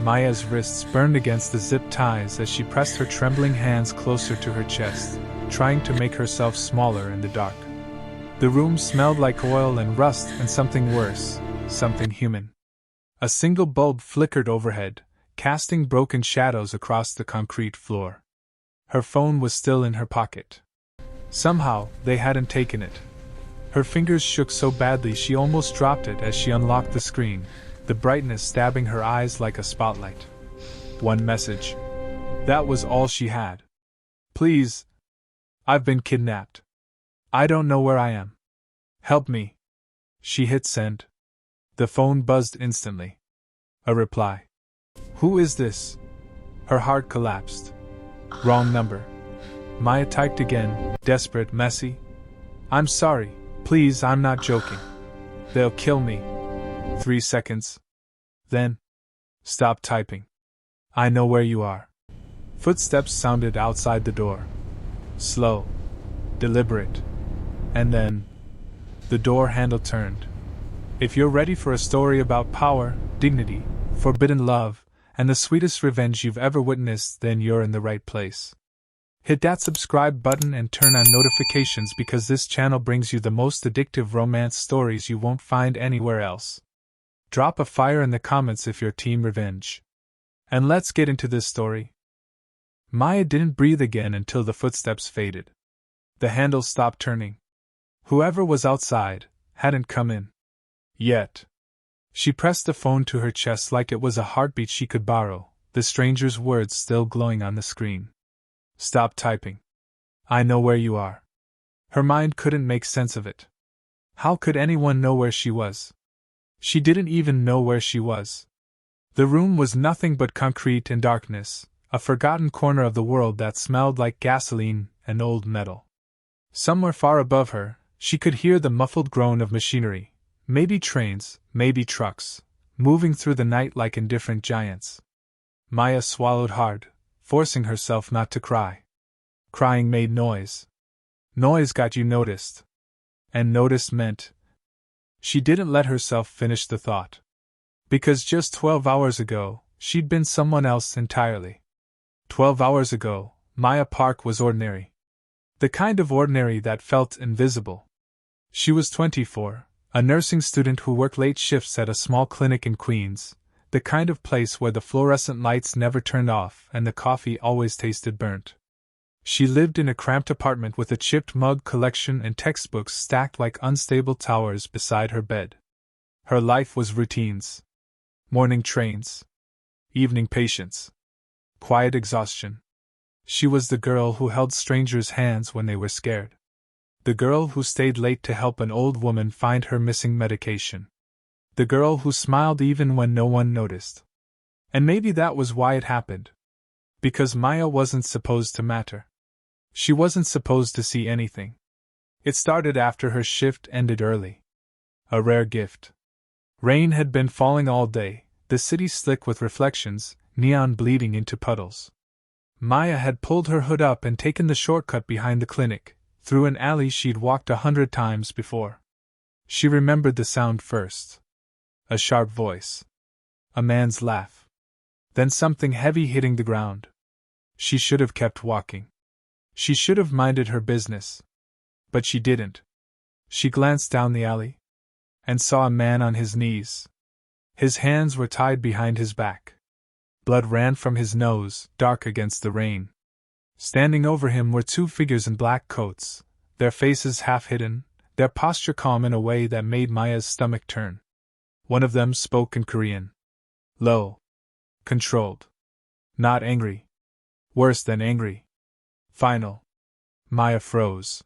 Maya's wrists burned against the zip ties as she pressed her trembling hands closer to her chest, trying to make herself smaller in the dark. The room smelled like oil and rust and something worse, something human. A single bulb flickered overhead, casting broken shadows across the concrete floor. Her phone was still in her pocket. Somehow, they hadn't taken it. Her fingers shook so badly she almost dropped it as she unlocked the screen, the brightness stabbing her eyes like a spotlight. One message. That was all she had. Please. I've been kidnapped. I don't know where I am. Help me. She hit send. The phone buzzed instantly. A reply. Who is this? Her heart collapsed. Wrong number. Maya typed again, desperate, messy. I'm sorry. Please, I'm not joking. They'll kill me. 3 seconds. Then. Stop typing. I know where you are. Footsteps sounded outside the door. Slow. Deliberate. And then. The door handle turned. If you're ready for a story about power, dignity, forbidden love, and the sweetest revenge you've ever witnessed, then you're in the right place. Hit that subscribe button and turn on notifications because this channel brings you the most addictive romance stories you won't find anywhere else. Drop a fire in the comments if you're team revenge. And let's get into this story. Maya didn't breathe again until the footsteps faded. The handle stopped turning. Whoever was outside hadn't come in. Yet. She pressed the phone to her chest like it was a heartbeat she could borrow, the stranger's words still glowing on the screen. Stop typing. I know where you are. Her mind couldn't make sense of it. How could anyone know where she was? She didn't even know where she was. The room was nothing but concrete and darkness, a forgotten corner of the world that smelled like gasoline and old metal. Somewhere far above her, she could hear the muffled groan of machinery, maybe trains, maybe trucks, moving through the night like indifferent giants. Maya swallowed hard, forcing herself not to cry. Crying made noise. Noise got you noticed. And notice meant. She didn't let herself finish the thought. Because just 12 hours ago, she'd been someone else entirely. 12 hours ago, Maya Park was ordinary. The kind of ordinary that felt invisible. She was 24, a nursing student who worked late shifts at a small clinic in Queens, the kind of place where the fluorescent lights never turned off and the coffee always tasted burnt. She lived in a cramped apartment with a chipped mug collection and textbooks stacked like unstable towers beside her bed. Her life was routines. Morning trains. Evening patients. Quiet exhaustion. She was the girl who held strangers' hands when they were scared. The girl who stayed late to help an old woman find her missing medication. The girl who smiled even when no one noticed. And maybe that was why it happened. Because Maya wasn't supposed to matter. She wasn't supposed to see anything. It started after her shift ended early. A rare gift. Rain had been falling all day, the city slick with reflections, neon bleeding into puddles. Maya had pulled her hood up and taken the shortcut behind the clinic, through an alley she'd walked 100 times before. She remembered the sound first. A sharp voice. A man's laugh. Then something heavy hitting the ground. She should have kept walking. She should have minded her business. But she didn't. She glanced down the alley. And saw a man on his knees. His hands were tied behind his back. Blood ran from his nose, dark against the rain. Standing over him were 2 figures in black coats, their faces half hidden, their posture calm in a way that made Maya's stomach turn. One of them spoke in Korean. Low. Controlled. Not angry. Worse than angry. Final. Maya froze.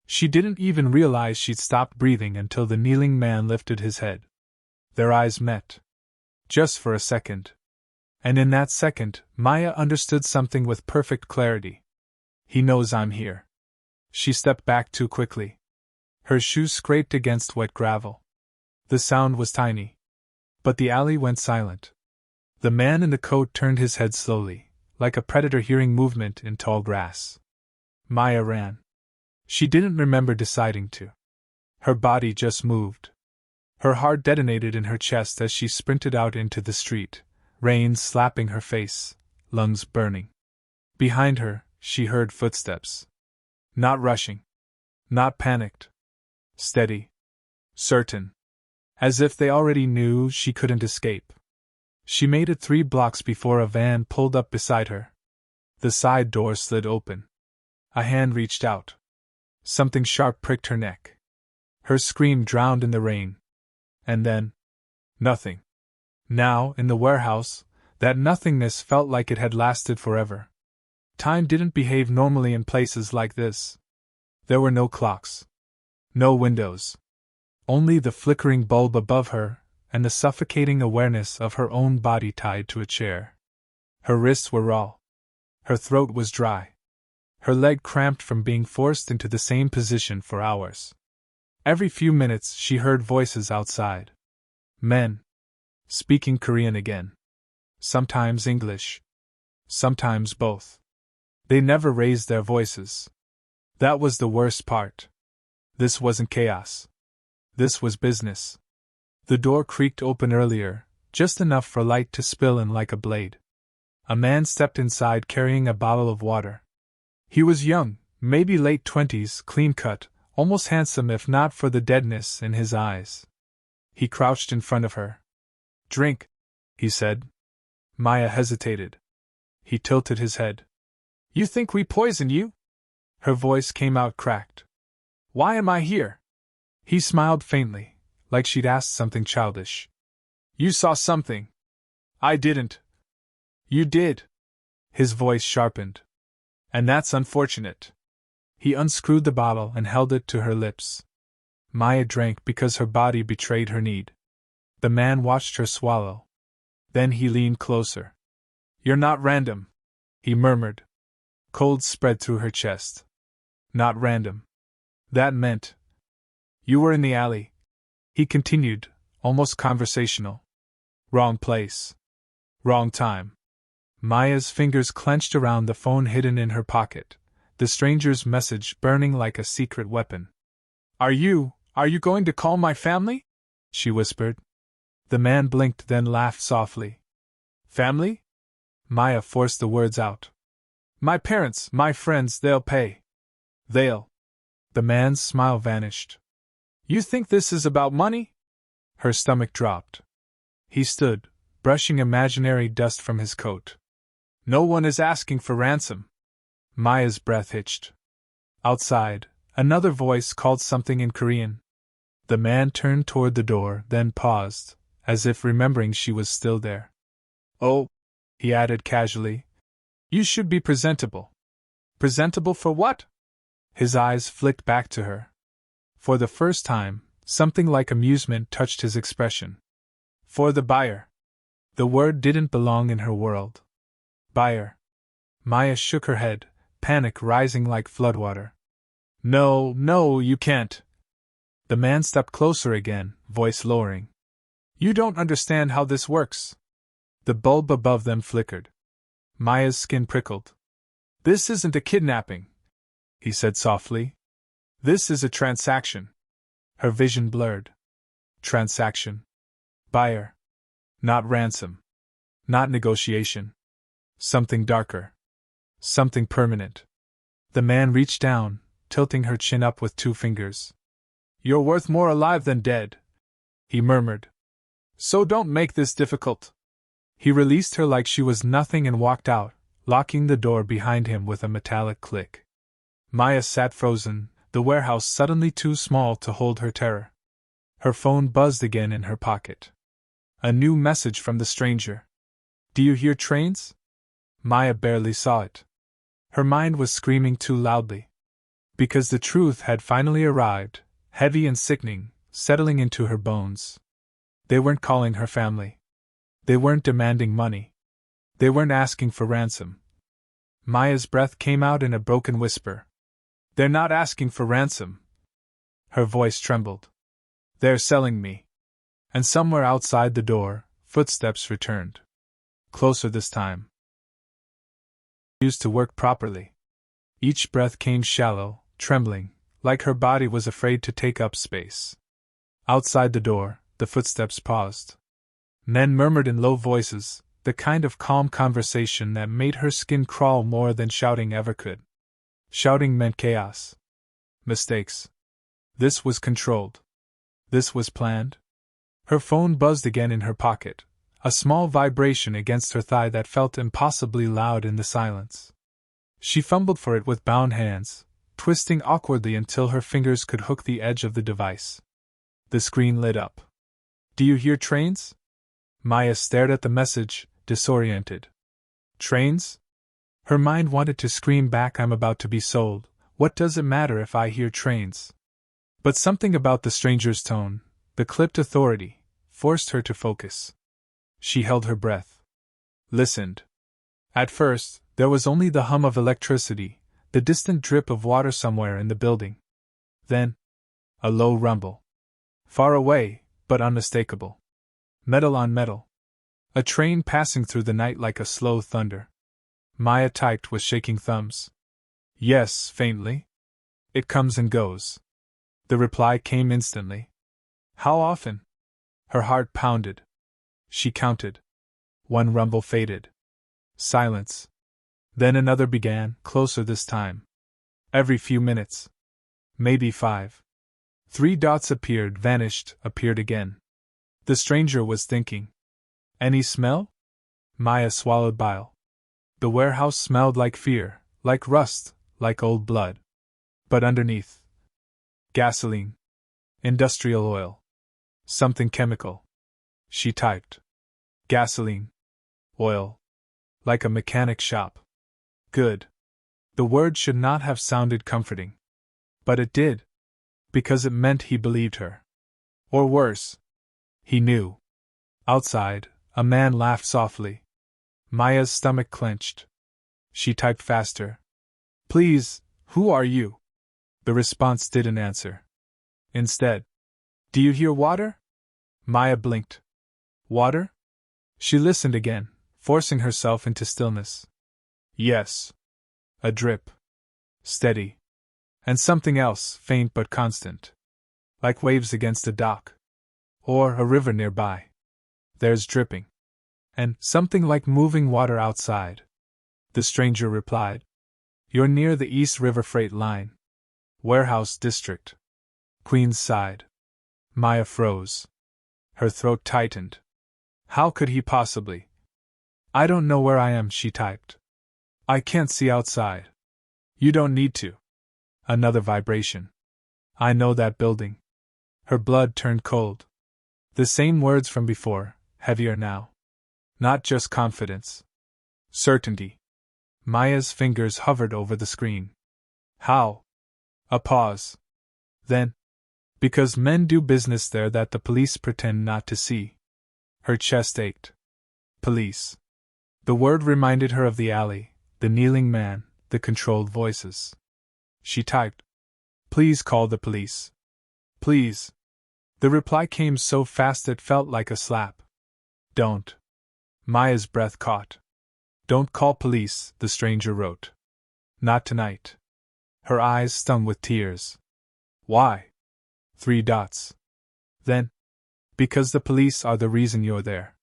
She didn't even realize she'd stopped breathing until the kneeling man lifted his head. Their eyes met. Just for a second. And in that second, Maya understood something with perfect clarity. He knows I'm here. She stepped back too quickly. Her shoes scraped against wet gravel. The sound was tiny. But the alley went silent. The man in the coat turned his head slowly, like a predator hearing movement in tall grass. Maya ran. She didn't remember deciding to. Her body just moved. Her heart detonated in her chest as she sprinted out into the street, rain slapping her face, lungs burning. Behind her, she heard footsteps. Not rushing. Not panicked. Steady. Certain. As if they already knew she couldn't escape. She made it 3 blocks before a van pulled up beside her. The side door slid open. A hand reached out. Something sharp pricked her neck. Her scream drowned in the rain. And then, nothing. Now, in the warehouse, that nothingness felt like it had lasted forever. Time didn't behave normally in places like this. There were no clocks. No windows. Only the flickering bulb above her, and the suffocating awareness of her own body tied to a chair. Her wrists were raw. Her throat was dry. Her leg cramped from being forced into the same position for hours. Every few minutes she heard voices outside. Men. Speaking Korean again. Sometimes English. Sometimes both. They never raised their voices. That was the worst part. This wasn't chaos. This was business. The door creaked open earlier, just enough for light to spill in like a blade. A man stepped inside carrying a bottle of water. He was young, maybe late 20s, clean-cut, almost handsome if not for the deadness in his eyes. He crouched in front of her. "Drink," he said. Maya hesitated. He tilted his head. "You think we poisoned you?" Her voice came out cracked. "Why am I here?" He smiled faintly, like she'd asked something childish. "You saw something. I didn't." "You did." His voice sharpened. "And that's unfortunate." He unscrewed the bottle and held it to her lips. Maya drank because her body betrayed her need. The man watched her swallow. Then he leaned closer. "You're not random," he murmured. Cold spread through her chest. "Not random." That meant. "You were in the alley," he continued, almost conversational. "Wrong place. Wrong time." Maya's fingers clenched around the phone hidden in her pocket, the stranger's message burning like a secret weapon. Are you going to call my family?" she whispered. The man blinked, then laughed softly. "Family?" Maya forced the words out. "My parents, my friends, they'll pay." "They'll." The man's smile vanished. "You think this is about money?" Her stomach dropped. He stood, brushing imaginary dust from his coat. "No one is asking for ransom." Maya's breath hitched. Outside, another voice called something in Korean. The man turned toward the door, then paused, as if remembering she was still there. "Oh," he added casually, "you should be presentable." "Presentable for what?" His eyes flicked back to her. For the first time, something like amusement touched his expression. "For the buyer." The word didn't belong in her world. Buyer. Maya shook her head, panic rising like floodwater. "No, no, you can't." The man stepped closer again, voice lowering. "You don't understand how this works." The bulb above them flickered. Maya's skin prickled. "This isn't a kidnapping," he said softly. "This is a transaction." Her vision blurred. Transaction. Buyer. Not ransom. Not negotiation. Something darker. Something permanent. The man reached down, tilting her chin up with 2 fingers. "You're worth more alive than dead," he murmured. "So don't make this difficult." He released her like she was nothing and walked out, locking the door behind him with a metallic click. Maya sat frozen, the warehouse suddenly too small to hold her terror. Her phone buzzed again in her pocket. A new message from the stranger. "Do you hear trains?" Maya barely saw it. Her mind was screaming too loudly. Because the truth had finally arrived, heavy and sickening, settling into her bones. They weren't calling her family. They weren't demanding money. They weren't asking for ransom. Maya's breath came out in a broken whisper. "They're not asking for ransom." Her voice trembled. "They're selling me." And somewhere outside the door, footsteps returned. Closer this time. Used to work properly. Each breath came shallow, trembling, like her body was afraid to take up space. Outside the door, the footsteps paused. Men murmured in low voices, the kind of calm conversation that made her skin crawl more than shouting ever could. Shouting meant chaos. Mistakes. This was controlled. This was planned. Her phone buzzed again in her pocket, a small vibration against her thigh that felt impossibly loud in the silence. She fumbled for it with bound hands, twisting awkwardly until her fingers could hook the edge of the device. The screen lit up. "Do you hear trains?" Maya stared at the message, disoriented. Trains? Her mind wanted to scream back, "I'm about to be sold. What does it matter if I hear trains?" But something about the stranger's tone, the clipped authority, forced her to focus. She held her breath. Listened. At first, there was only the hum of electricity, the distant drip of water somewhere in the building. Then, a low rumble. Far away, but unmistakable. Metal on metal. A train passing through the night like a slow thunder. Maya typed with shaking thumbs. "Yes," faintly. "It comes and goes." The reply came instantly. "How often?" Her heart pounded. She counted. One rumble faded. Silence. Then another began, closer this time. Every few minutes. Maybe 5. 3 dots appeared, vanished, appeared again. The stranger was thinking. Any smell? Maya swallowed bile. The warehouse smelled like fear, like rust, like old blood. But underneath. Gasoline. Industrial oil. Something chemical. She typed. Gasoline. Oil. Like a mechanic shop. Good. The word should not have sounded comforting. But it did. Because it meant he believed her. Or worse. He knew. Outside, a man laughed softly. Maya's stomach clenched. She typed faster. "Please, who are you?" The response didn't answer. Instead, "Do you hear water?" Maya blinked. Water? She listened again, forcing herself into stillness. Yes. A drip. Steady. And something else, faint but constant. Like waves against a dock. Or a river nearby. There's dripping. And something like moving water outside. The stranger replied. You're near the East River Freight Line. Warehouse District. Queens sighed. Maya froze. Her throat tightened. How could he possibly? I don't know where I am, she typed. I can't see outside. You don't need to. Another vibration. I know that building. Her blood turned cold. The same words from before, heavier now. Not just confidence. Certainty. Maya's fingers hovered over the screen. How? A pause. Then, because men do business there that the police pretend not to see. Her chest ached. Police. The word reminded her of the alley, the kneeling man, the controlled voices. She typed. Please call the police. Please. The reply came so fast it felt like a slap. Don't. Maya's breath caught. Don't call police, the stranger wrote. Not tonight. Her eyes stung with tears. Why? 3 dots. Then. Because the police are the reason you're there.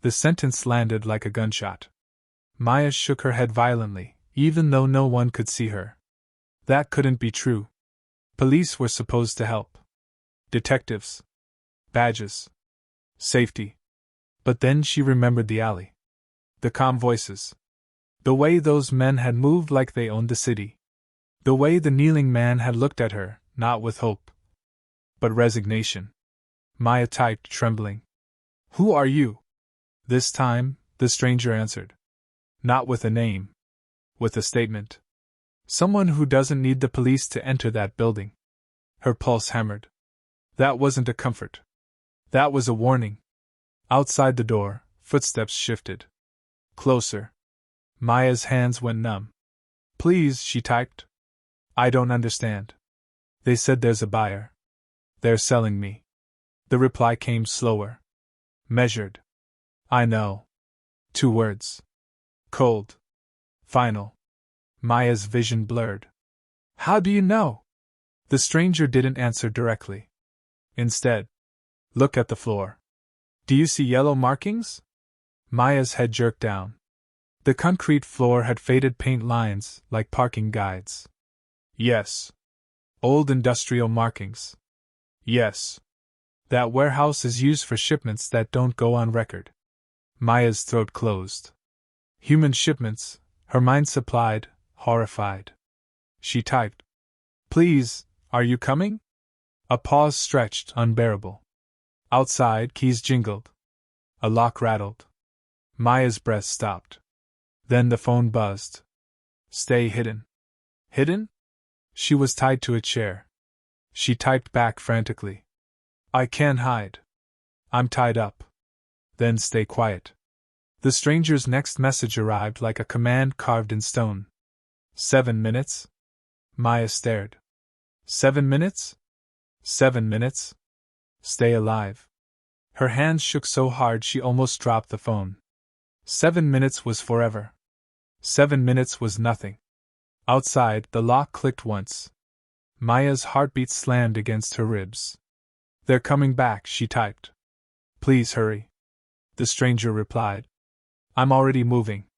The sentence landed like a gunshot. Maya shook her head violently, even though no one could see her. That couldn't be true. Police were supposed to help. Detectives. Badges. Safety. But then she remembered the alley. The calm voices. The way those men had moved like they owned the city. The way the kneeling man had looked at her, not with hope, but resignation. Maya typed, trembling. Who are you? This time, the stranger answered. Not with a name. With a statement. Someone who doesn't need the police to enter that building. Her pulse hammered. That wasn't a comfort. That was a warning. Outside the door, footsteps shifted. Closer. Maya's hands went numb. Please, she typed. I don't understand. They said there's a buyer. They're selling me. The reply came slower. Measured. I know. 2 words. Cold. Final. Maya's vision blurred. How do you know? The stranger didn't answer directly. Instead, look at the floor. Do you see yellow markings? Maya's head jerked down. The concrete floor had faded paint lines, like parking guides. Yes. Old industrial markings. Yes. That warehouse is used for shipments that don't go on record. Maya's throat closed. Human shipments, her mind supplied, horrified. She typed, "Please, are you coming?" A pause stretched, unbearable. Outside, keys jingled. A lock rattled. Maya's breath stopped. Then the phone buzzed. "Stay hidden." Hidden? She was tied to a chair. She typed back frantically. "I can't hide. I'm tied up." Then stay quiet. The stranger's next message arrived like a command carved in stone. 7 minutes? Maya stared. 7 minutes? 7 minutes? Stay alive. Her hands shook so hard she almost dropped the phone. 7 minutes was forever. 7 minutes was nothing. Outside, the lock clicked once. Maya's heartbeat slammed against her ribs. "They're coming back," she typed. "Please hurry." The stranger replied. "I'm already moving."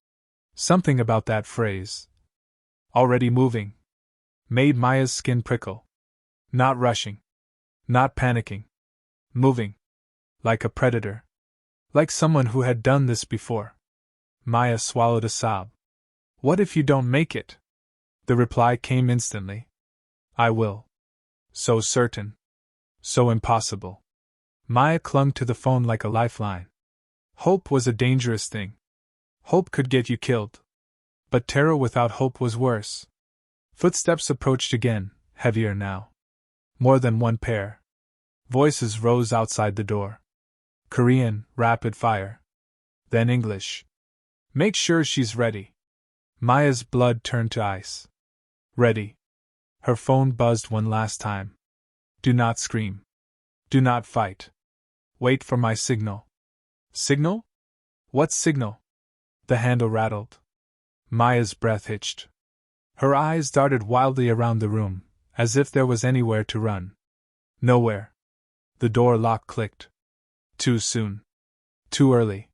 Something about that phrase, "already moving," made Maya's skin prickle. Not rushing. Not panicking. Moving. Like a predator. Like someone who had done this before. Maya swallowed a sob. "What if you don't make it?" The reply came instantly. "I will." So certain. So impossible. Maya clung to the phone like a lifeline. Hope was a dangerous thing. Hope could get you killed. But terror without hope was worse. Footsteps approached again, heavier now. More than one pair. Voices rose outside the door. Korean, rapid fire. Then English. "Make sure she's ready." Maya's blood turned to ice. Ready. Her phone buzzed one last time. "Do not scream. Do not fight. Wait for my signal." Signal? What signal? The handle rattled. Maya's breath hitched. Her eyes darted wildly around the room, as if there was anywhere to run. Nowhere. The door lock clicked. Too soon. Too early.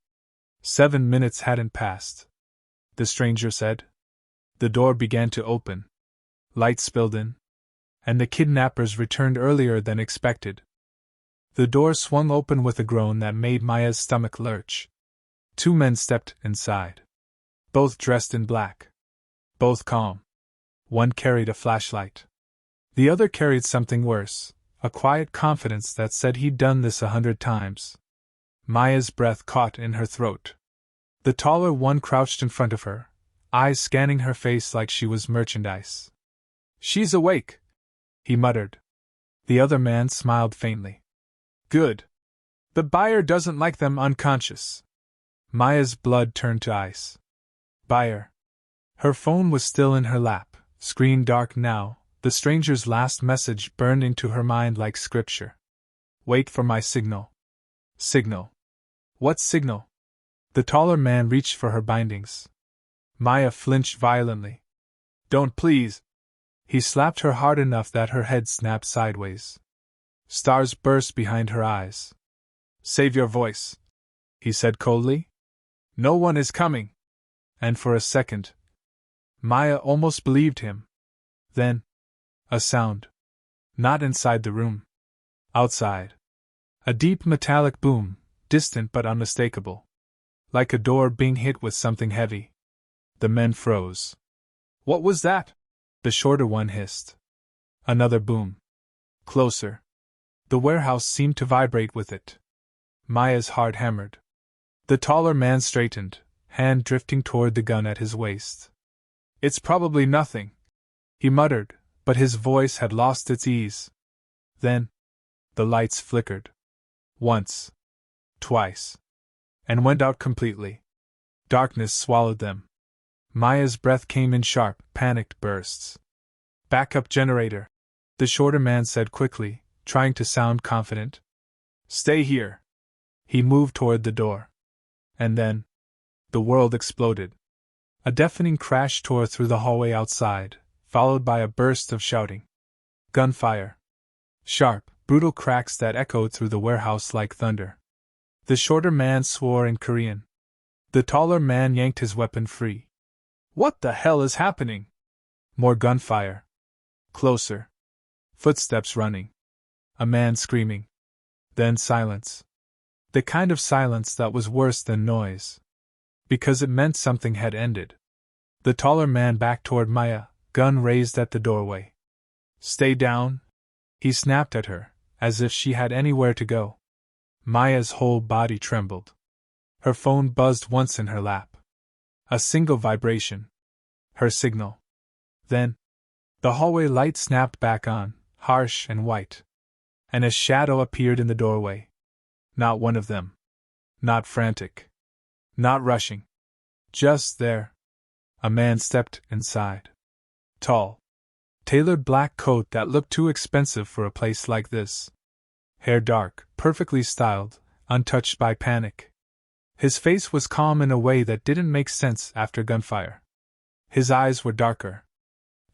7 minutes hadn't passed. The stranger said. The door began to open. Light spilled in. And the kidnappers returned earlier than expected. The door swung open with a groan that made Maya's stomach lurch. 2 men stepped inside. Both dressed in black. Both calm. One carried a flashlight. The other carried something worse, a quiet confidence that said he'd done this 100 times. Maya's breath caught in her throat. The taller one crouched in front of her, eyes scanning her face like she was merchandise. "She's awake," he muttered. The other man smiled faintly. "Good. The buyer doesn't like them unconscious." Maya's blood turned to ice. Buyer. Her phone was still in her lap, screen dark now. The stranger's last message burned into her mind like scripture. "Wait for my signal." Signal. What signal? The taller man reached for her bindings. Maya flinched violently. "Don't, please." He slapped her hard enough that her head snapped sideways. Stars burst behind her eyes. "Save your voice," he said coldly. "No one is coming." And for a second, Maya almost believed him. Then, a sound. Not inside the room. Outside. A deep metallic boom, distant but unmistakable. Like a door being hit with something heavy. The men froze. "What was that?" the shorter one hissed. Another boom. Closer. The warehouse seemed to vibrate with it. Maya's heart hammered. The taller man straightened, hand drifting toward the gun at his waist. "It's probably nothing," he muttered, but his voice had lost its ease. Then, the lights flickered. Once. Twice. And went out completely. Darkness swallowed them. Maya's breath came in sharp, panicked bursts. "Backup generator," the shorter man said quickly, trying to sound confident. "Stay here." He moved toward the door. And then, the world exploded. A deafening crash tore through the hallway outside, followed by a burst of shouting. Gunfire. Sharp, brutal cracks that echoed through the warehouse like thunder. The shorter man swore in Korean. The taller man yanked his weapon free. What the hell is happening? More gunfire. Closer. Footsteps running. A man screaming. Then silence. The kind of silence that was worse than noise. Because it meant something had ended. The taller man backed toward Maya, gun raised at the doorway. Stay down, he snapped at her, as if she had anywhere to go. Maya's whole body trembled. Her phone buzzed once in her lap. A single vibration. Her signal. Then, the hallway light snapped back on, harsh and white. And a shadow appeared in the doorway. Not one of them. Not frantic. Not rushing. Just there. A man stepped inside. Tall. Tailored black coat that looked too expensive for a place like this. Hair dark, perfectly styled, untouched by panic. His face was calm in a way that didn't make sense after gunfire. His eyes were darker.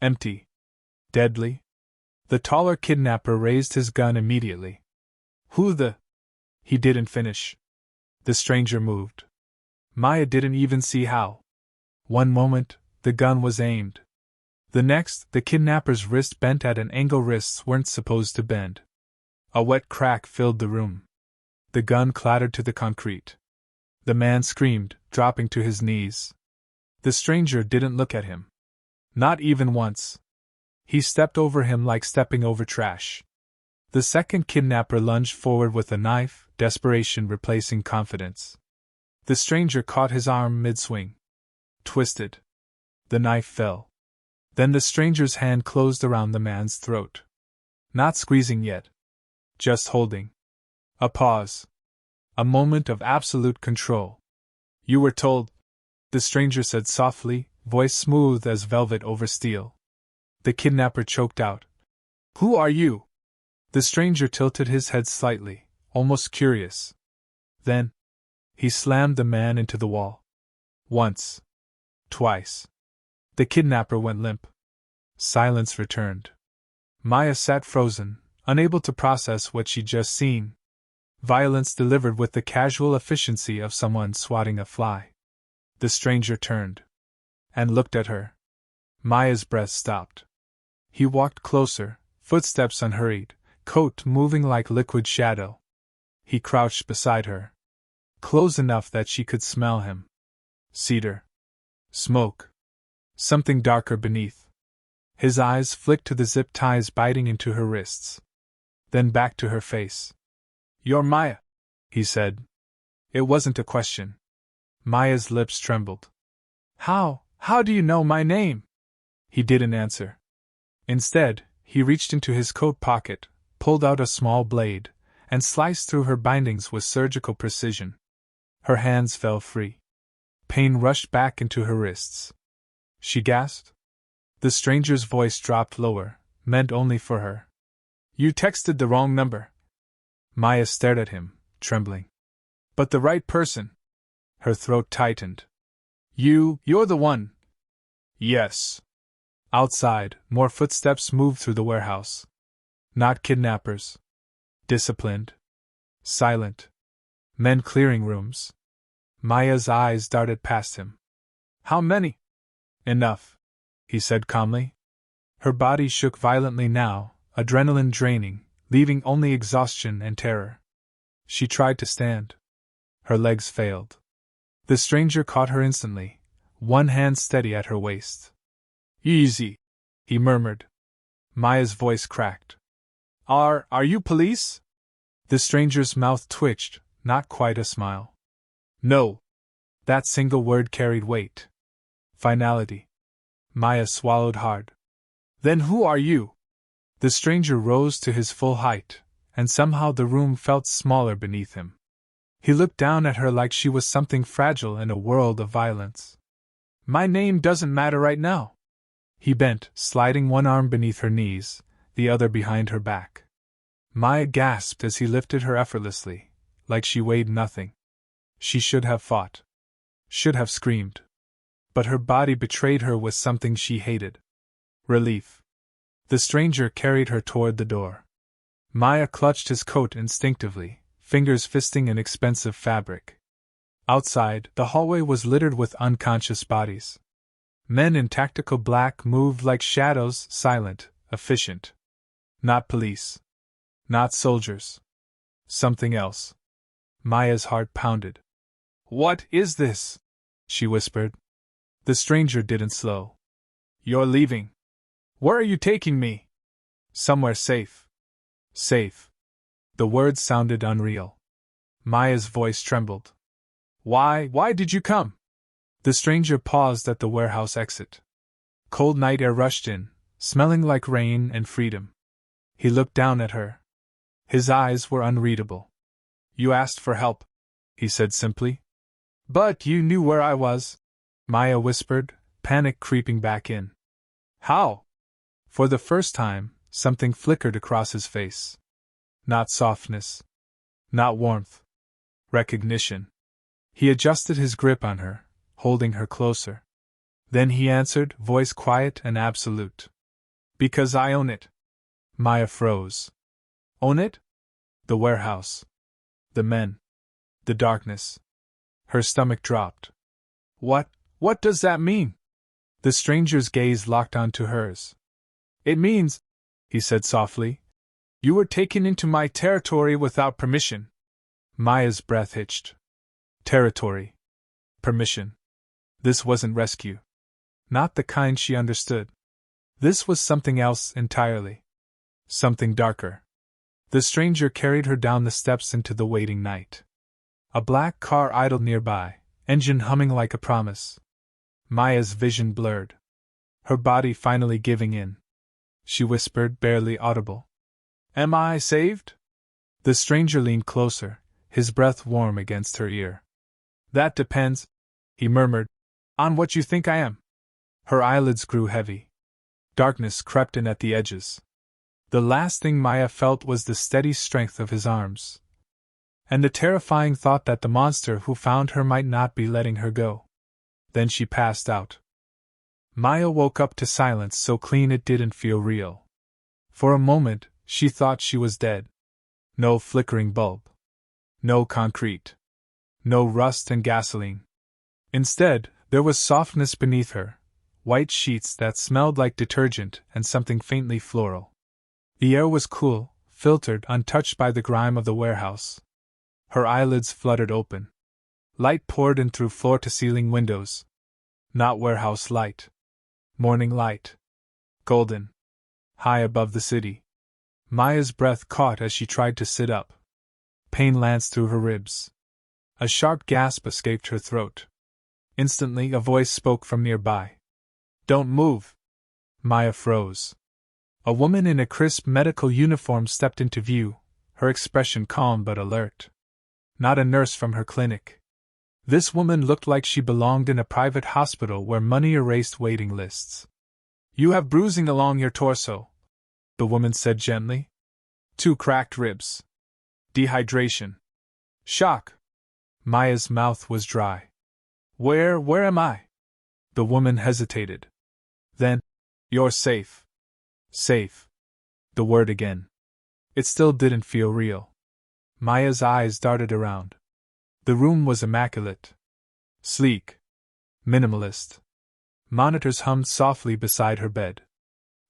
Empty. Deadly. The taller kidnapper raised his gun immediately. Who the... He didn't finish. The stranger moved. Maya didn't even see how. One moment, the gun was aimed. The next, the kidnapper's wrist bent at an angle wrists weren't supposed to bend. A wet crack filled the room. The gun clattered to the concrete. The man screamed, dropping to his knees. The stranger didn't look at him. Not even once. He stepped over him like stepping over trash. The second kidnapper lunged forward with a knife, desperation replacing confidence. The stranger caught his arm mid-swing. Twisted. The knife fell. Then the stranger's hand closed around the man's throat. Not squeezing yet. Just holding. A pause. A moment of absolute control. You were told, the stranger said softly, voice smooth as velvet over steel. The kidnapper choked out. Who are you? The stranger tilted his head slightly, almost curious. Then, he slammed the man into the wall. Once. Twice. The kidnapper went limp. Silence returned. Maya sat frozen, unable to process what she'd just seen. Violence delivered with the casual efficiency of someone swatting a fly. The stranger turned. And looked at her. Maya's breath stopped. He walked closer, footsteps unhurried, coat moving like liquid shadow. He crouched beside her. Close enough that she could smell him. Cedar. Smoke. Something darker beneath. His eyes flicked to the zip ties biting into her wrists. Then back to her face. You're Maya, he said. It wasn't a question. Maya's lips trembled. How do you know my name? He didn't answer. Instead, he reached into his coat pocket, pulled out a small blade, and sliced through her bindings with surgical precision. Her hands fell free. Pain rushed back into her wrists. She gasped. The stranger's voice dropped lower, meant only for her. You texted the wrong number. Maya stared at him, trembling. But the right person. Her throat tightened. You're the one. Yes. Outside, more footsteps moved through the warehouse. Not kidnappers. Disciplined. Silent. Men clearing rooms. Maya's eyes darted past him. How many? Enough, he said calmly. Her body shook violently now, adrenaline draining, leaving only exhaustion and terror. She tried to stand. Her legs failed. The stranger caught her instantly, one hand steady at her waist. Easy, he murmured. Maya's voice cracked. Are you police? The stranger's mouth twitched, not quite a smile. No. That single word carried weight. Finality. Maya swallowed hard. Then who are you? The stranger rose to his full height, and somehow the room felt smaller beneath him. He looked down at her like she was something fragile in a world of violence. My name doesn't matter right now. He bent, sliding one arm beneath her knees, the other behind her back. Maya gasped as he lifted her effortlessly, like she weighed nothing. She should have fought. Should have screamed. But her body betrayed her with something she hated. Relief. The stranger carried her toward the door. Maya clutched his coat instinctively, fingers fisting an expensive fabric. Outside, the hallway was littered with unconscious bodies. Men in tactical black moved like shadows, silent, efficient. Not police. Not soldiers. Something else. Maya's heart pounded. "What is this?" she whispered. The stranger didn't slow. "You're leaving. Where are you taking me?" "Somewhere safe." Safe. The words sounded unreal. Maya's voice trembled. Why did you come?" The stranger paused at the warehouse exit. Cold night air rushed in, smelling like rain and freedom. He looked down at her. His eyes were unreadable. "You asked for help," he said simply. "But you knew where I was," Maya whispered, panic creeping back in. "How?" For the first time, something flickered across his face. Not softness. Not warmth. Recognition. He adjusted his grip on her, holding her closer. Then he answered, voice quiet and absolute. "Because I own it." Maya froze. "Own it?" "The warehouse. The men. The darkness." Her stomach dropped. What does that mean?" The stranger's gaze locked onto hers. "It means," he said softly, "you were taken into my territory without permission." Maya's breath hitched. Territory. Permission. This wasn't rescue. Not the kind she understood. This was something else entirely. Something darker. The stranger carried her down the steps into the waiting night. A black car idled nearby, engine humming like a promise. Maya's vision blurred. Her body finally giving in. She whispered, barely audible. "Am I saved?" The stranger leaned closer, his breath warm against her ear. "That depends," he murmured, "on what you think I am." Her eyelids grew heavy. Darkness crept in at the edges. The last thing Maya felt was the steady strength of his arms, and the terrifying thought that the monster who found her might not be letting her go. Then she passed out. Maya woke up to silence so clean it didn't feel real. For a moment, she thought she was dead. No flickering bulb. No concrete. No rust and gasoline. Instead, there was softness beneath her, white sheets that smelled like detergent and something faintly floral. The air was cool, filtered, untouched by the grime of the warehouse. Her eyelids fluttered open. Light poured in through floor-to-ceiling windows. Not warehouse light. Morning light. Golden. High above the city. Maya's breath caught as she tried to sit up. Pain lanced through her ribs. A sharp gasp escaped her throat. Instantly, a voice spoke from nearby. "Don't move." Maya froze. A woman in a crisp medical uniform stepped into view, her expression calm but alert. Not a nurse from her clinic. This woman looked like she belonged in a private hospital where money erased waiting lists. "You have bruising along your torso," the woman said gently. "2 cracked ribs. Dehydration. Shock." Maya's mouth was dry. Where am I?" The woman hesitated. Then, "You're safe." Safe. The word again. It still didn't feel real. Maya's eyes darted around. The room was immaculate. Sleek. Minimalist. Monitors hummed softly beside her bed.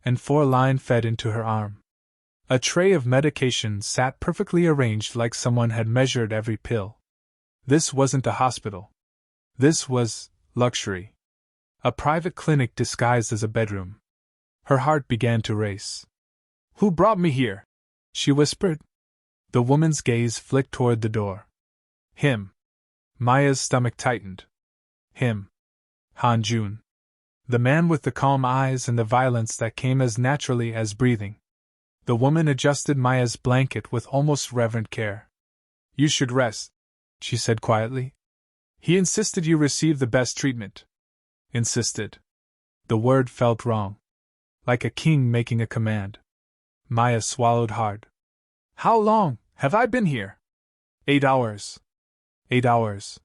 And 4 line fed into her arm. A tray of medications sat perfectly arranged like someone had measured every pill. This wasn't a hospital. This was luxury. A private clinic disguised as a bedroom. Her heart began to race. "Who brought me here?" she whispered. The woman's gaze flicked toward the door. "Him." Maya's stomach tightened. "Him." Han Jun. The man with the calm eyes and the violence that came as naturally as breathing. The woman adjusted Maya's blanket with almost reverent care. "You should rest," she said quietly. "He insisted you receive the best treatment." Insisted. The word felt wrong. Like a king making a command. Maya swallowed hard. "How long have I been here?" 8 hours. 8 hours.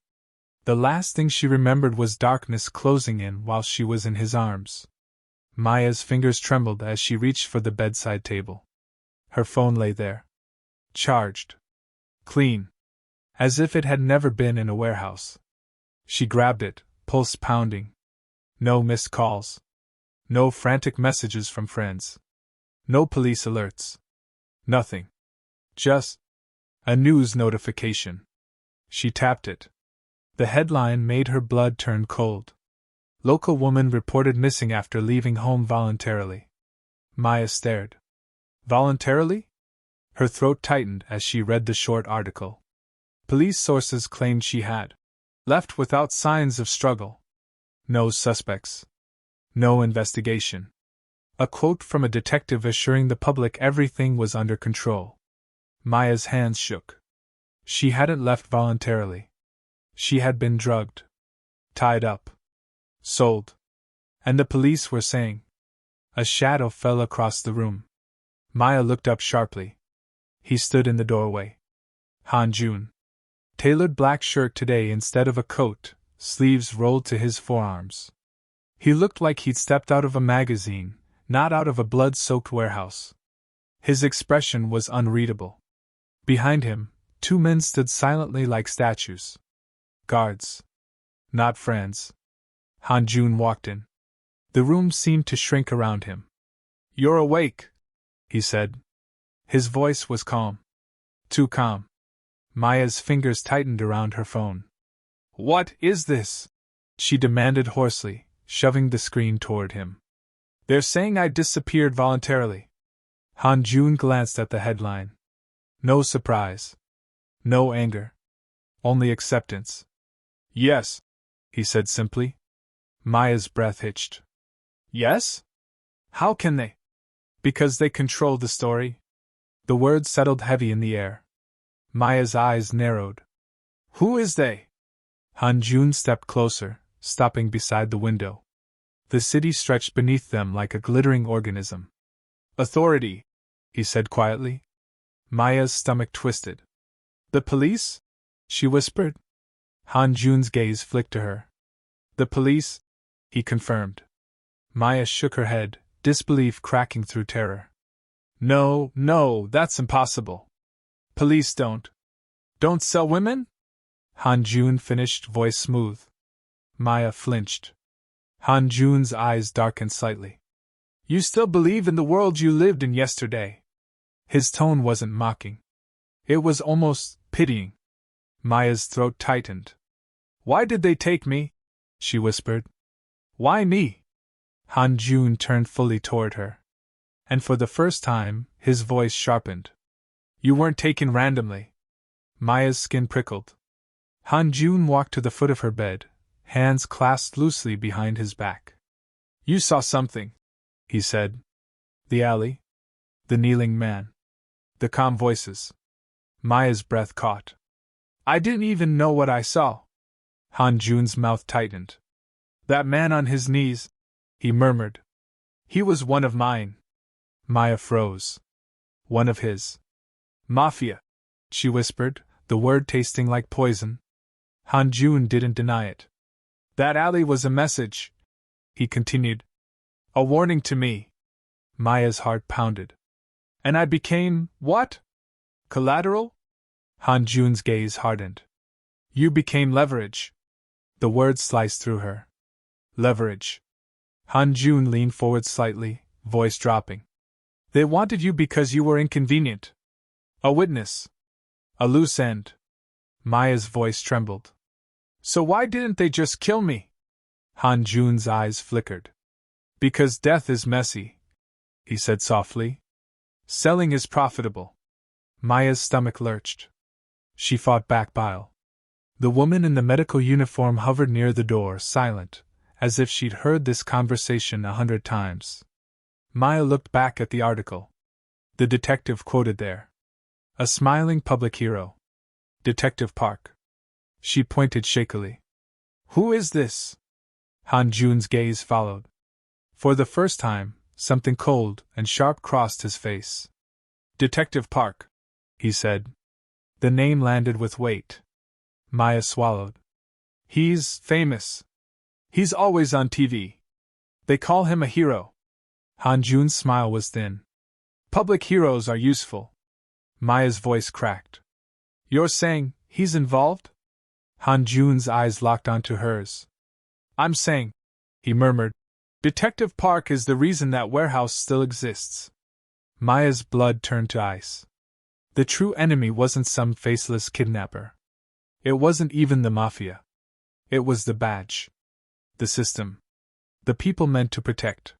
The last thing she remembered was darkness closing in while she was in his arms. Maya's fingers trembled as she reached for the bedside table. Her phone lay there. Charged. Clean. as if it had never been in a warehouse. She grabbed it, pulse pounding. No missed calls. No frantic messages from friends. No police alerts. Nothing. Just a news notification. She tapped it. The headline made her blood turn cold. Local woman reported missing after leaving home voluntarily. Maya stared. Voluntarily? Her throat tightened as she read the short article. Police sources claimed she had left without signs of struggle. No suspects. No investigation. A quote from a detective assuring the public everything was under control. Maya's hands shook. She hadn't left voluntarily. She had been drugged. Tied up. Sold. And the police were saying. A shadow fell across the room. Maya looked up sharply. He stood in the doorway. Han Jun. Tailored black shirt today instead of a coat, sleeves rolled to his forearms. He looked like he'd stepped out of a magazine, not out of a blood-soaked warehouse. His expression was unreadable. Behind him, two men stood silently like statues. Guards. Not friends. Han Jun walked in. The room seemed to shrink around him. "You're awake," he said. His voice was calm. Too calm. Maya's fingers tightened around her phone. "What is this?" she demanded hoarsely, shoving the screen toward him. "They're saying I disappeared voluntarily." Han Jun glanced at the headline. No surprise. No anger. Only acceptance. "Yes," he said simply. Maya's breath hitched. "Yes? How can they?" "Because they control the story." The words settled heavy in the air. Maya's eyes narrowed. "Who is they?" Han Jun stepped closer, stopping beside the window. The city stretched beneath them like a glittering organism. "Authority," he said quietly. Maya's stomach twisted. "The police?" she whispered. Han Jun's gaze flicked to her. "The police," he confirmed. Maya shook her head, disbelief cracking through terror. "No, no, that's impossible. Police don't sell women?" Han Jun finished, voice smooth. Maya flinched. Han Jun's eyes darkened slightly. "You still believe in the world you lived in yesterday?" His tone wasn't mocking. It was almost pitying. Maya's throat tightened. "Why did they take me?" she whispered. "Why me?" Han Jun turned fully toward her. And for the first time, his voice sharpened. "You weren't taken randomly." Maya's skin prickled. Han Jun walked to the foot of her bed, hands clasped loosely behind his back. "You saw something," he said. The alley. The kneeling man. The calm voices. Maya's breath caught. "I didn't even know what I saw." Han Jun's mouth tightened. "That man on his knees," he murmured. "He was one of mine." Maya froze. "One of his." "Mafia," she whispered, the word tasting like poison. Han Jun didn't deny it. "That alley was a message," he continued. "A warning to me." Maya's heart pounded. "And I became, what? Collateral?" Han Jun's gaze hardened. "You became leverage." The word sliced through her. "Leverage." Han Jun leaned forward slightly, voice dropping. "They wanted you because you were inconvenient. A witness. A loose end." Maya's voice trembled. "So why didn't they just kill me?" Han Jun's eyes flickered. "Because death is messy," he said softly. "Selling is profitable." Maya's stomach lurched. She fought back bile. The woman in the medical uniform hovered near the door, silent, as if she'd heard this conversation 100 times. Maya looked back at the article. The detective quoted there. "A smiling public hero. Detective Park." She pointed shakily. "Who is this?" Han Jun's gaze followed. For the first time, something cold and sharp crossed his face. "Detective Park," he said. The name landed with weight. Maya swallowed. "He's famous. He's always on TV. They call him a hero." Han Jun's smile was thin. "Public heroes are useful." Maya's voice cracked. "You're saying He's involved? Han Jun's eyes locked onto hers. I'm saying, he murmured, Detective Park is the reason that warehouse still exists. Maya's blood turned to ice. The true enemy wasn't some faceless kidnapper. It wasn't even the Mafia. It was the badge. The system. The people meant to protect.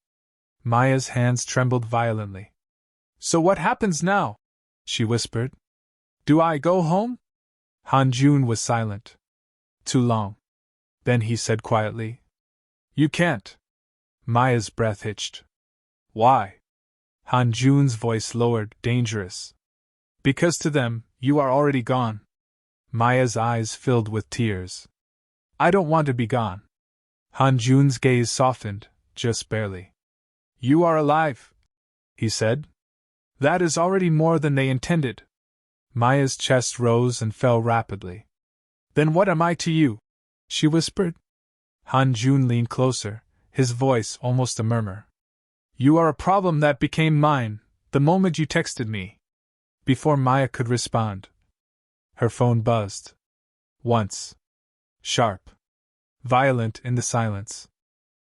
Maya's hands trembled violently. So what happens now? She whispered. Do I go home? Han Jun was silent. Too long. Then he said quietly. You can't. Maya's breath hitched. Why? Han Jun's voice lowered, dangerous. Because to them, you are already gone. Maya's eyes filled with tears. I don't want to be gone. Han Jun's gaze softened, just barely. You are alive, he said. That is already more than they intended. Maya's chest rose and fell rapidly. Then what am I to you? She whispered. Han Jun leaned closer, his voice almost a murmur. You are a problem that became mine, the moment you texted me. Before Maya could respond, her phone buzzed. Once. Sharp. Violent in the silence.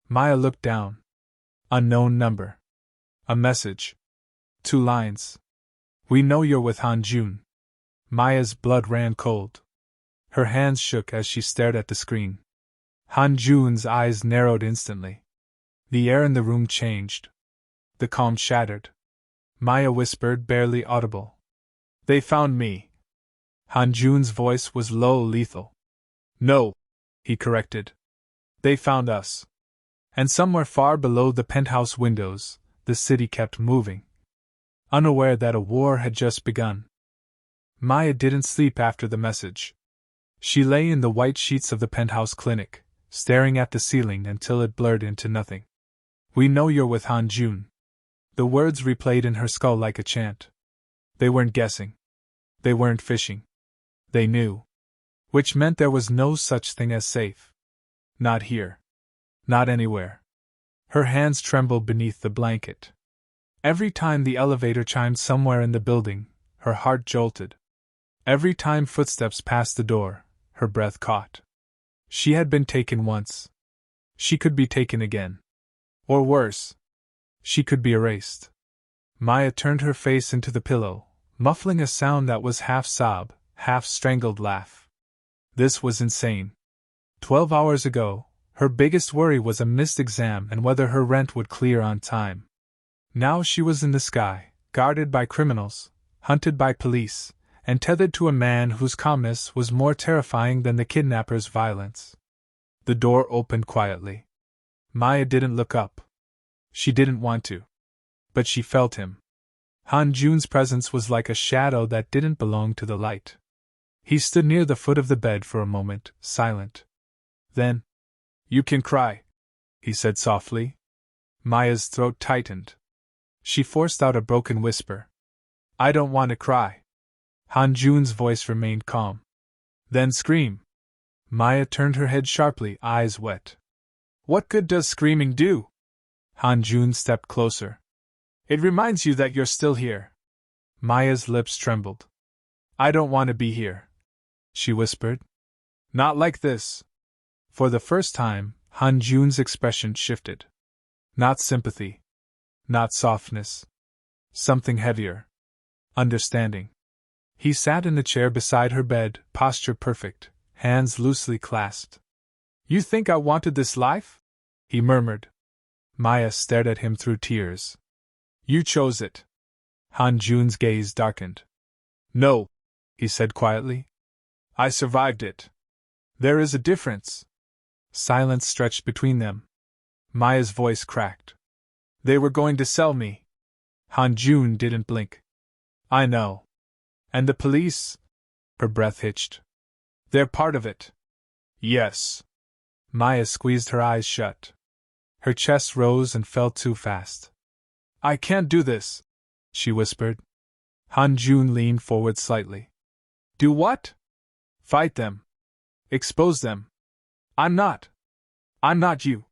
Maya looked down. Unknown number. A message. 2 lines. We know you're with Han Jun. Maya's blood ran cold. Her hands shook as she stared at the screen. Han Jun's eyes narrowed instantly. The air in the room changed. The calm shattered. Maya whispered, barely audible. They found me. Han Jun's voice was low, lethal. No, he corrected. They found us. And somewhere far below the penthouse windows, the city kept moving. Unaware that a war had just begun. Maya didn't sleep after the message. She lay in the white sheets of the penthouse clinic, staring at the ceiling until it blurred into nothing. We know you're with Han Jun. The words replayed in her skull like a chant. They weren't guessing. They weren't fishing. They knew. Which meant there was no such thing as safe. Not here. Not anywhere. Her hands trembled beneath the blanket. Every time the elevator chimed somewhere in the building, her heart jolted. Every time footsteps passed the door, her breath caught. She had been taken once. She could be taken again. Or worse. She could be erased. Maya turned her face into the pillow, muffling a sound that was half sob, half strangled laugh. This was insane. 12 hours ago, her biggest worry was a missed exam and whether her rent would clear on time. Now she was in the sky, guarded by criminals, hunted by police, and tethered to a man whose calmness was more terrifying than the kidnapper's violence. The door opened quietly. Maya didn't look up. She didn't want to. But she felt him. Han Jun's presence was like a shadow that didn't belong to the light. He stood near the foot of the bed for a moment, silent. Then, You can cry, he said softly. Maya's throat tightened. She forced out a broken whisper. I don't want to cry. Han Jun's voice remained calm. Then scream. Maya turned her head sharply, eyes wet. What good does screaming do? Han Jun stepped closer. It reminds you that you're still here. Maya's lips trembled. I don't want to be here, she whispered. Not like this. For the first time, Han Jun's expression shifted. Not sympathy. Not softness. Something heavier. Understanding. He sat in the chair beside her bed, posture perfect, hands loosely clasped. You think I wanted this life? He murmured. Maya stared at him through tears. You chose it. Han Jun's gaze darkened. No, he said quietly. I survived it. There is a difference. Silence stretched between them. Maya's voice cracked. They were going to sell me. Han Jun didn't blink. I know. And the police? Her breath hitched. They're part of it. Yes. Maya squeezed her eyes shut. Her chest rose and fell too fast. I can't do this, she whispered. Han Jun leaned forward slightly. Do what? Fight them. Expose them. I'm not you.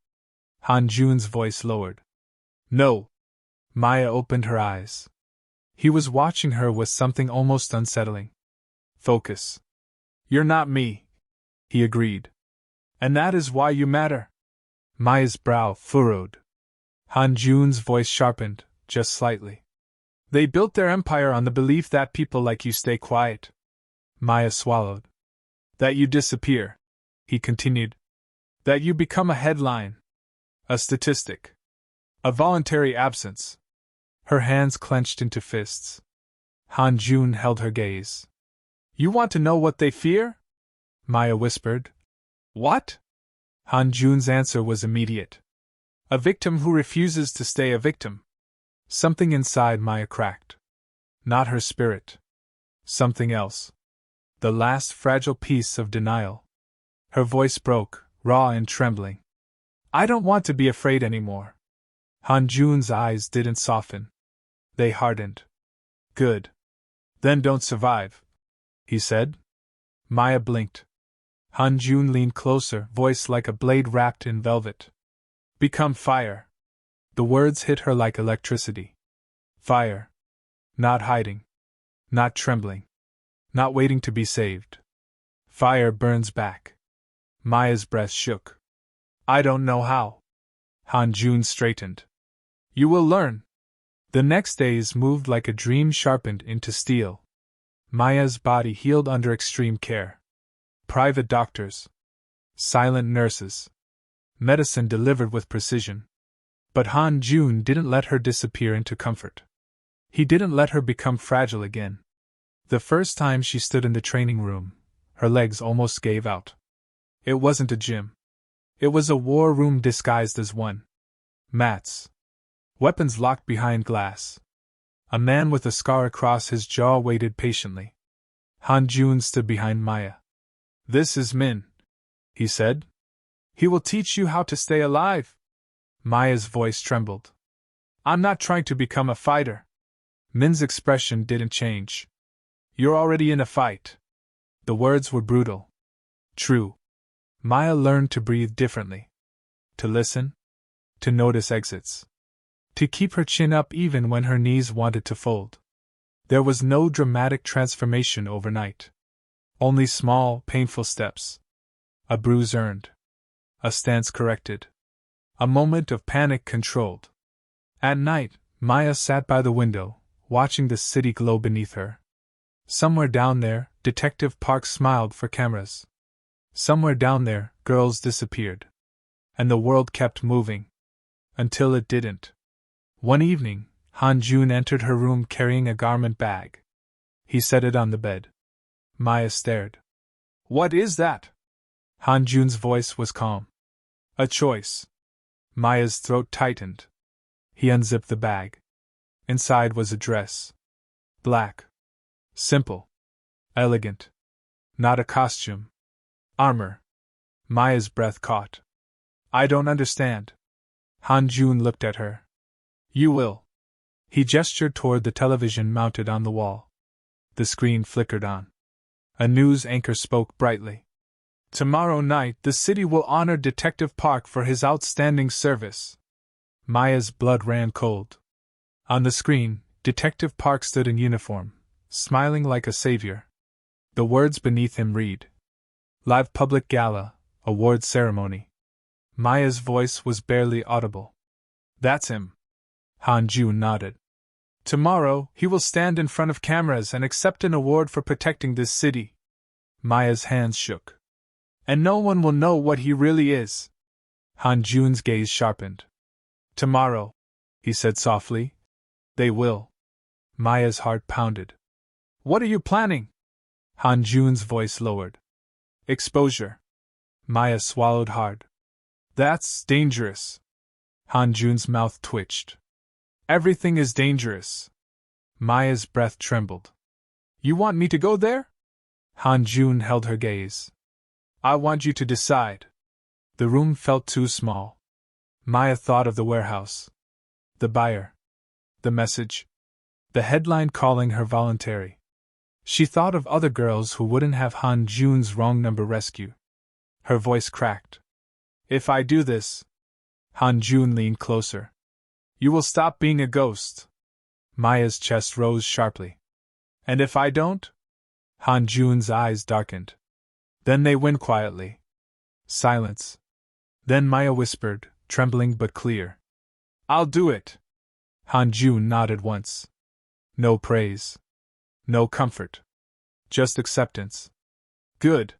Han Jun's voice lowered. No. Maya opened her eyes. He was watching her with something almost unsettling. Focus. You're not me, he agreed. And that is why you matter. Maya's brow furrowed. Han Jun's voice sharpened, just slightly. They built their empire on the belief that people like you stay quiet. Maya swallowed. That you disappear, he continued. That you become a headline. A statistic. A voluntary absence. Her hands clenched into fists. Han Jun held her gaze. You want to know what they fear? Maya whispered. What? Han Jun's answer was immediate. A victim who refuses to stay a victim. Something inside Maya cracked. Not her spirit. Something else. The last fragile piece of denial. Her voice broke, raw and trembling. I don't want to be afraid anymore. Han Jun's eyes didn't soften. They hardened. Good. Then don't survive, he said. Maya blinked. Han Jun leaned closer, voice like a blade wrapped in velvet. Become fire. The words hit her like electricity. Fire. Not hiding. Not trembling. Not waiting to be saved. Fire burns back. Maya's breath shook. I don't know how. Han Jun straightened. You will learn. The next days moved like a dream sharpened into steel. Maya's body healed under extreme care. Private doctors. Silent nurses. Medicine delivered with precision. But Han Jun didn't let her disappear into comfort. He didn't let her become fragile again. The first time she stood in the training room, her legs almost gave out. It wasn't a gym. It was a war room disguised as one. Mats. Weapons locked behind glass. A man with a scar across his jaw waited patiently. Han Jun stood behind Maya. This is Min, he said. He will teach you how to stay alive. Maya's voice trembled. I'm not trying to become a fighter. Min's expression didn't change. You're already in a fight. The words were brutal. True. Maya learned to breathe differently. To listen. To notice exits. To keep her chin up even when her knees wanted to fold. There was no dramatic transformation overnight. Only small, painful steps. A bruise earned. A stance corrected. A moment of panic controlled. At night, Maya sat by the window, watching the city glow beneath her. Somewhere down there, Detective Park smiled for cameras. Somewhere down there, girls disappeared. And the world kept moving. Until it didn't. One evening, Han Jun entered her room carrying a garment bag. He set it on the bed. Maya stared. What is that? Han Jun's voice was calm. A choice. Maya's throat tightened. He unzipped the bag. Inside was a dress. Black. Simple. Elegant. Not a costume. Armor. Maya's breath caught. I don't understand. Han Jun looked at her. You will. He gestured toward the television mounted on the wall. The screen flickered on. A news anchor spoke brightly. Tomorrow night the city will honor Detective Park for his outstanding service. Maya's blood ran cold. On the screen, Detective Park stood in uniform, smiling like a savior. The words beneath him read. Live public gala, award ceremony. Maya's voice was barely audible. That's him. Han Jun nodded. Tomorrow, he will stand in front of cameras and accept an award for protecting this city. Maya's hands shook. And no one will know what he really is. Han Jun's gaze sharpened. Tomorrow, he said softly. They will. Maya's heart pounded. What are you planning? Han Jun's voice lowered. Exposure. Maya swallowed hard. That's dangerous. Han Jun's mouth twitched. Everything is dangerous. Maya's breath trembled. You want me to go there? Han Jun held her gaze. I want you to decide. The room felt too small. Maya thought of the warehouse. The buyer. The message. The headline calling her voluntary. She thought of other girls who wouldn't have Han Jun's wrong number rescue. Her voice cracked. If I do this... Han Jun leaned closer. You will stop being a ghost. Maya's chest rose sharply. And if I don't? Han Jun's eyes darkened. Then they win quietly. Silence. Then Maya whispered, trembling but clear. I'll do it. Han-Jun nodded once. No praise. No comfort. Just acceptance. Good.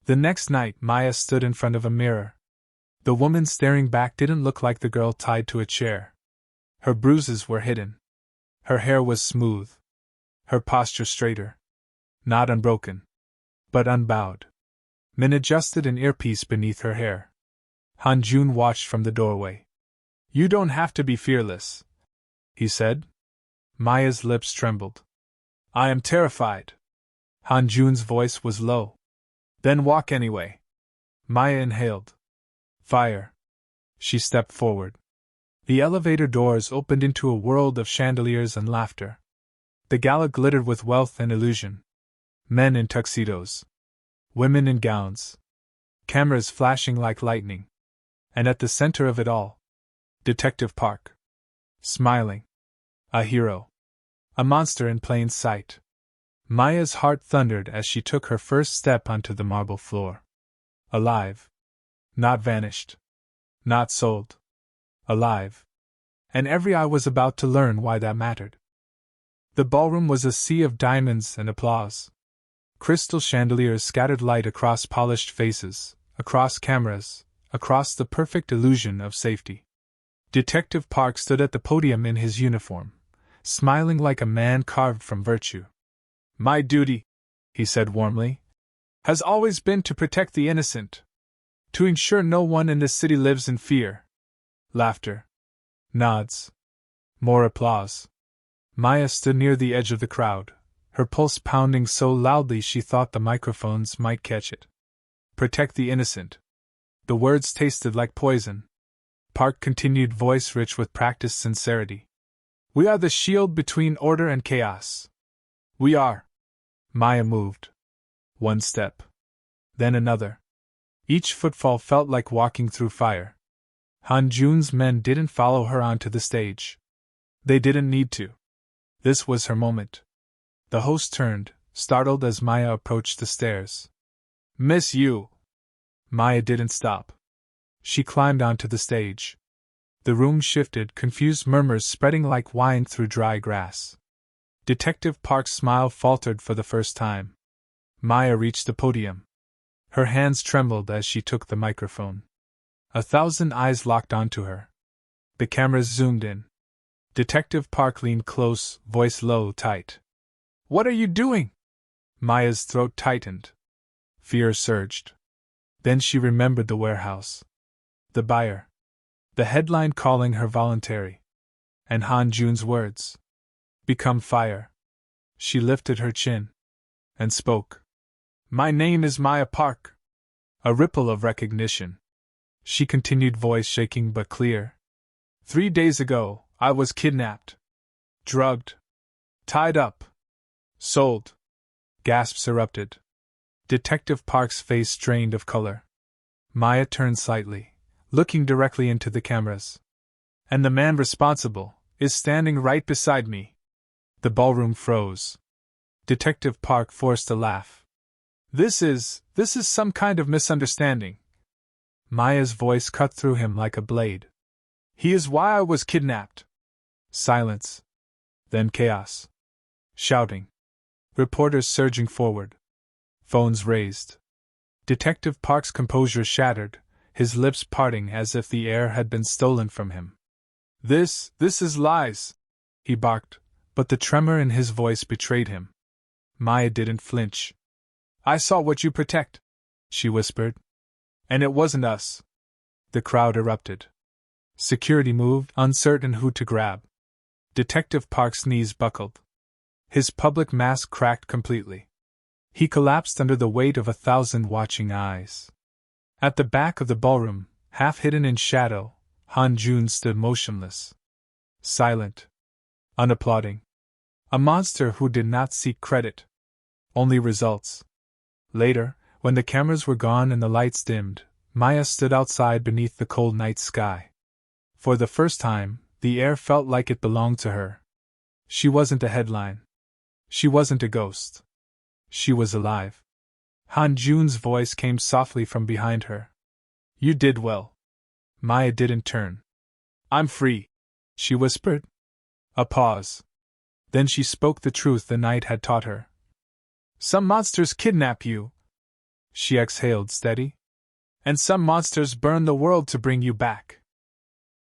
The next night, Maya stood in front of a mirror. The woman staring back didn't look like the girl tied to a chair. Her bruises were hidden. Her hair was smooth. Her posture straighter. Not unbroken, but unbowed. Min adjusted an earpiece beneath her hair. Han-Jun watched from the doorway. You don't have to be fearless, he said. Maya's lips trembled. I am terrified. Han-Jun's voice was low. Then walk anyway. Maya inhaled. Fire. She stepped forward. The elevator doors opened into a world of chandeliers and laughter. The gala glittered with wealth and illusion. Men in tuxedos. Women in gowns. Cameras flashing like lightning. And at the center of it all, Detective Park. Smiling. A hero. A monster in plain sight. Maya's heart thundered as she took her first step onto the marble floor. Alive. Not vanished. Not sold. Alive. And every eye was about to learn why that mattered. The ballroom was a sea of diamonds and applause. Crystal chandeliers scattered light across polished faces, across cameras, across the perfect illusion of safety. Detective Park stood at the podium in his uniform, smiling like a man carved from virtue. My duty, he said warmly, has always been to protect the innocent. To ensure no one in this city lives in fear. Laughter. Nods. More applause. Maya stood near the edge of the crowd, her pulse pounding so loudly she thought the microphones might catch it. Protect the innocent. The words tasted like poison. Park continued, voice rich with practiced sincerity. We are the shield between order and chaos. We are. Maya moved. One step. Then another. Each footfall felt like walking through fire. Han-Jun's men didn't follow her onto the stage. They didn't need to. This was her moment. The host turned, startled as Maya approached the stairs. Miss you! Maya didn't stop. She climbed onto the stage. The room shifted, confused murmurs spreading like wine through dry grass. Detective Park's smile faltered for the first time. Maya reached the podium. Her hands trembled as she took the microphone. 1,000 eyes locked onto her. The cameras zoomed in. Detective Park leaned close, voice low, tight. What are you doing? Maya's throat tightened. Fear surged. Then she remembered the warehouse. The buyer. The headline calling her voluntary. And Han-Jun's words. Become fire. She lifted her chin. And spoke. My name is Maya Park. A ripple of recognition. She continued, voice shaking but clear. 3 days ago, I was kidnapped. Drugged. Tied up. Sold. Gasps erupted. Detective Park's face drained of color. Maya turned slightly, looking directly into the cameras. And the man responsible is standing right beside me. The ballroom froze. Detective Park forced a laugh. This is some kind of misunderstanding. Maya's voice cut through him like a blade. He is why I was kidnapped. Silence. Then chaos. Shouting. Reporters surging forward. Phones raised. Detective Park's composure shattered, his lips parting as if the air had been stolen from him. This is lies, he barked, but the tremor in his voice betrayed him. Maya didn't flinch. I saw what you protect, she whispered. And it wasn't us. The crowd erupted. Security moved, uncertain who to grab. Detective Park's knees buckled. His public mask cracked completely. He collapsed under the weight of 1,000 watching eyes. At the back of the ballroom, half hidden in shadow, Han-Jun stood motionless. Silent. Unapplauding. A monster who did not seek credit. Only results. Later, when the cameras were gone and the lights dimmed, Maya stood outside beneath the cold night sky. For the first time, the air felt like it belonged to her. She wasn't a headline. She wasn't a ghost. She was alive. Han Jun's voice came softly from behind her. You did well. Maya didn't turn. I'm free, she whispered. A pause. Then she spoke the truth the night had taught her. Some monsters kidnap you. She exhaled steady. And some monsters burn the world to bring you back.